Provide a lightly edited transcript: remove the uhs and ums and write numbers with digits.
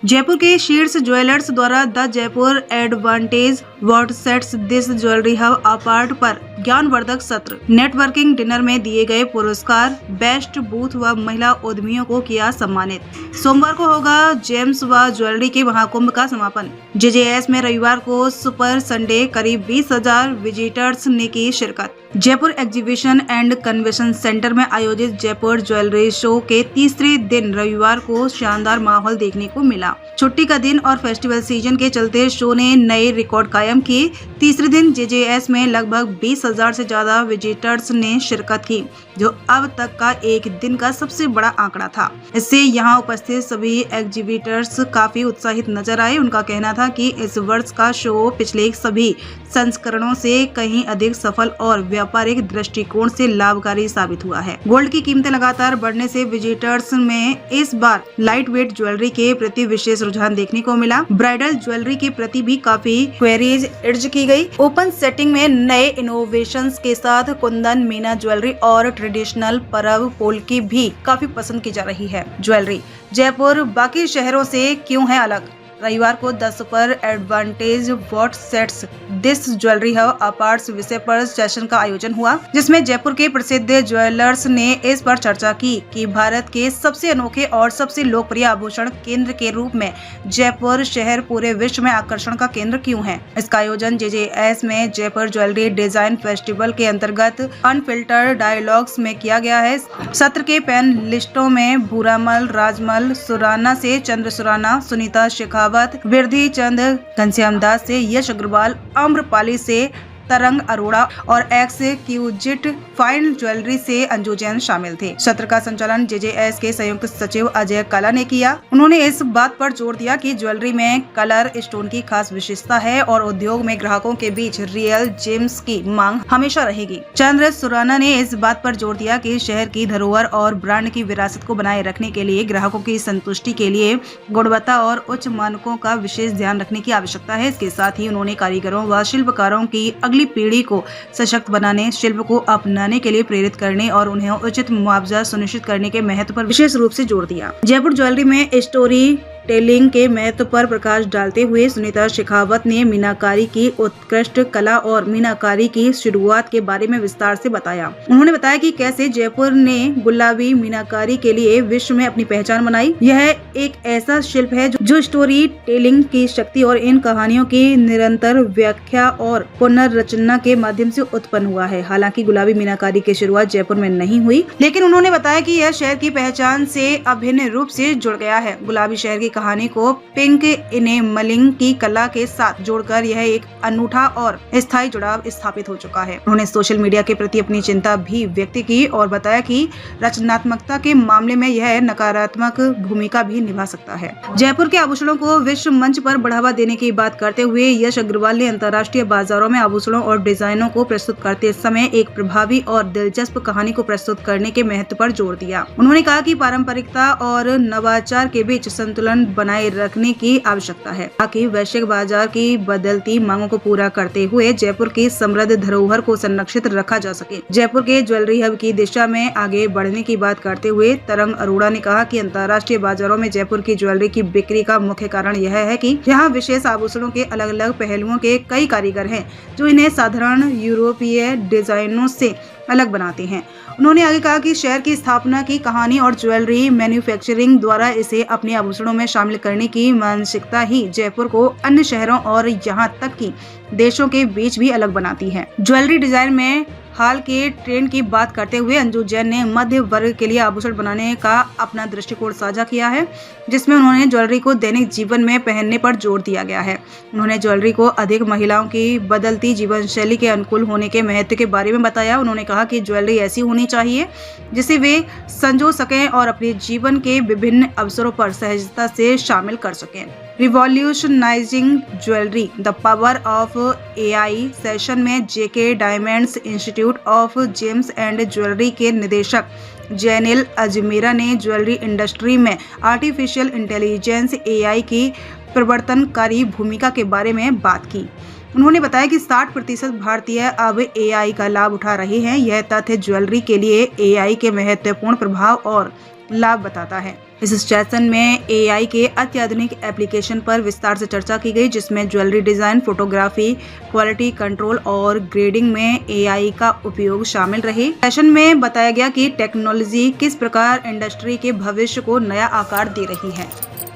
जयपुर के शीर्ष ज्वेलर्स द्वारा the Jaipur advantage what sets this jewellery hub apart पर ज्ञानवर्धक सत्र नेटवर्किंग डिनर में दिए गए पुरस्कार बेस्ट बूथ व महिला उद्यमियों को किया सम्मानित। सोमवार को होगा जेम्स व ज्वेलरी के महाकुंभ का समापन। जेजेएस में रविवार को सुपर संडे करीब 20,000 विजिटर्स ने की शिरकत। Jaipur exhibition and convention centre में आयोजित जयपुर ज्वेलरी शो के तीसरे दिन रविवार को शानदार माहौल देखने को मिला। छुट्टी का दिन और फेस्टिवल सीजन के चलते शो ने नए रिकॉर्ड कायम किए। तीसरे दिन जेजेएस में लगभग 20,000 से ज्यादा विजिटर्स ने शिरकत की, जो अब तक का एक दिन का सबसे बड़ा आंकड़ा था। इससे यहाँ उपस्थित सभी एग्जीबिटर्स काफी उत्साहित नजर आए। उनका कहना था कि इस वर्ष का शो पिछले सभी संस्करणों से कहीं अधिक सफल और व्यापारिक दृष्टिकोण से लाभकारी साबित हुआ है। गोल्ड की कीमतें लगातार बढ़ने से विजिटर्स में इस बार लाइट वेट ज्वेलरी के प्रति विशेष रुझान देखने को मिला। ब्राइडल ज्वेलरी के प्रति भी काफी क्वेरीज अर्ज की गई। ओपन सेटिंग में नए इनोवेशंस के साथ कुंदन मीना ज्वेलरी और ट्रेडिशनल परब पोल्की भी काफी पसंद की जा रही है। ज्वेलरी जयपुर बाकी शहरों से क्यों है अलग? रविवार को 10 पर advantage what sets this jewellery hub अपार्ट्स विषय पर सेशन का आयोजन हुआ, जिसमें जयपुर के प्रसिद्ध ज्वेलर्स ने इस पर चर्चा की कि भारत के सबसे अनोखे और सबसे लोकप्रिय आभूषण केंद्र के रूप में जयपुर शहर पूरे विश्व में आकर्षण का केंद्र क्यों है। इसका आयोजन जेजेएस में जयपुर ज्वेलरी डिजाइन फेस्टिवल के अंतर्गत अनफिल्टर्ड डायलॉग्स में किया गया है। सत्र के पैनलिस्टों में भूरामल, राजमल, सुराना से चंद्र सुराना, सुनीता शेखावत, वृद्धि चंद, घनश्याम दास से यश अग्रवाल, आम्रपाली से तरंग अरोड़ा और एक्सक्लूजिव फाइन ज्वेलरी से अंजू जैन शामिल थे। सत्र का संचालन जेजेएस के संयुक्त सचिव अजय कला ने किया। उन्होंने इस बात पर जोर दिया कि ज्वेलरी में कलर स्टोन की खास विशेषता है और उद्योग में ग्राहकों के बीच रियल जेम्स की मांग हमेशा रहेगी। चंद्र सुराना ने इस बात पर जोर दिया कि शहर की धरोहर और ब्रांड की विरासत को बनाए रखने के लिए ग्राहकों की संतुष्टि के लिए गुणवत्ता और उच्च मानकों का विशेष ध्यान रखने की आवश्यकता है। इसके साथ ही उन्होंने कारीगरों व शिल्पकारों की अगली पीढ़ी को सशक्त बनाने, शिल्प को अपनाने के लिए प्रेरित करने और उन्हें उचित मुआवजा सुनिश्चित करने के महत्व पर विशेष रूप से जोर दिया। जयपुर ज्वेलरी में स्टोरी टेलिंग के महत्व पर प्रकाश डालते हुए सुनीता शेखावत ने मीनाकारी की उत्कृष्ट कला और मीनाकारी की शुरुआत के बारे में विस्तार से बताया। उन्होंने बताया कि कैसे जयपुर ने गुलाबी मीनाकारी के लिए विश्व में अपनी पहचान बनाई। यह एक ऐसा शिल्प है जो स्टोरी टेलिंग की शक्ति और इन कहानियों की निरंतर व्याख्या और पुनर्रचना के माध्यम से उत्पन्न हुआ है। हालांकि गुलाबी मीनाकारी की शुरुआत जयपुर में नहीं हुई, लेकिन उन्होंने बताया कि यह शहर की पहचान से अभिन्न रूप से जुड़ गया है। गुलाबी शहर की कहानी को पिंक इनेमलिंग की कला के साथ जोड़कर यह एक अनूठा और स्थायी जुड़ाव स्थापित हो चुका है। उन्होंने सोशल मीडिया के प्रति अपनी चिंता भी व्यक्त की और बताया कि रचनात्मकता के मामले में यह नकारात्मक भूमिका भी निभा सकता है। जयपुर के आभूषणों को विश्व मंच पर बढ़ावा देने की बात करते हुए यश अग्रवाल ने अंतर्राष्ट्रीय बाजारों में आभूषणों और डिजाइनों को प्रस्तुत करते समय एक प्रभावी और दिलचस्प कहानी को प्रस्तुत करने के महत्व पर जोर दिया। उन्होंने कहा कि पारंपरिकता और नवाचार के बीच संतुलन बनाए रखने की आवश्यकता है, ताकि वैश्विक बाजार की बदलती मांगों को पूरा करते हुए जयपुर की समृद्ध धरोहर को संरक्षित रखा जा सके। जयपुर के ज्वेलरी हब की दिशा में आगे बढ़ने की बात करते हुए तरंग अरोड़ा ने कहा कि अंतर्राष्ट्रीय बाजारों में जयपुर की ज्वेलरी की बिक्री का मुख्य कारण यह है कि यहाँ विशेष आभूषणों के अलग अलग पहलुओं के कई कारीगर हैं, जो इन्हें साधारण यूरोपीय डिजाइनों से अलग बनाते हैं। उन्होंने आगे कहा कि शहर की स्थापना की कहानी और ज्वेलरी मैन्युफैक्चरिंग द्वारा इसे अपने आभूषणों में शामिल करने की मानसिकता ही जयपुर को अन्य शहरों और यहाँ तक कि देशों के बीच भी अलग बनाती है। ज्वेलरी डिजाइन में हाल के ट्रेंड की बात करते हुए अंजू जैन ने मध्य वर्ग के लिए आभूषण बनाने का अपना दृष्टिकोण साझा किया है, जिसमें उन्होंने ज्वेलरी को दैनिक जीवन में पहनने पर जोर दिया गया है। उन्होंने ज्वेलरी को अधिक महिलाओं की बदलती जीवन शैली के अनुकूल होने के महत्व के बारे में बताया। उन्होंने कहा कि ज्वेलरी ऐसी होनी चाहिए जिसे वे संजो सकें और अपने जीवन के विभिन्न अवसरों पर सहजता से शामिल कर सकें। Revolutionizing jewellery the power of AI session में JK diamonds institute of gems and jewellery के निदेशक जैनिल अजमेरा ने ज्वेलरी इंडस्ट्री में आर्टिफिशियल इंटेलिजेंस एआई की प्रवर्तनकारी भूमिका के बारे में बात की। उन्होंने बताया कि 60% भारतीय अब एआई का लाभ उठा रहे हैं। यह तथ्य ज्वेलरी के लिए एआई के महत्वपूर्ण प्रभाव और लाभ बताता है। इस सेशन में AI के अत्याधुनिक एप्लीकेशन पर विस्तार से चर्चा की गई, जिसमें jewellery design, photography, quality control और ग्रेडिंग में AI का उपयोग शामिल रही। सेशन में बताया गया कि टेक्नोलॉजी किस प्रकार इंडस्ट्री के भविष्य को नया आकार दे रही है।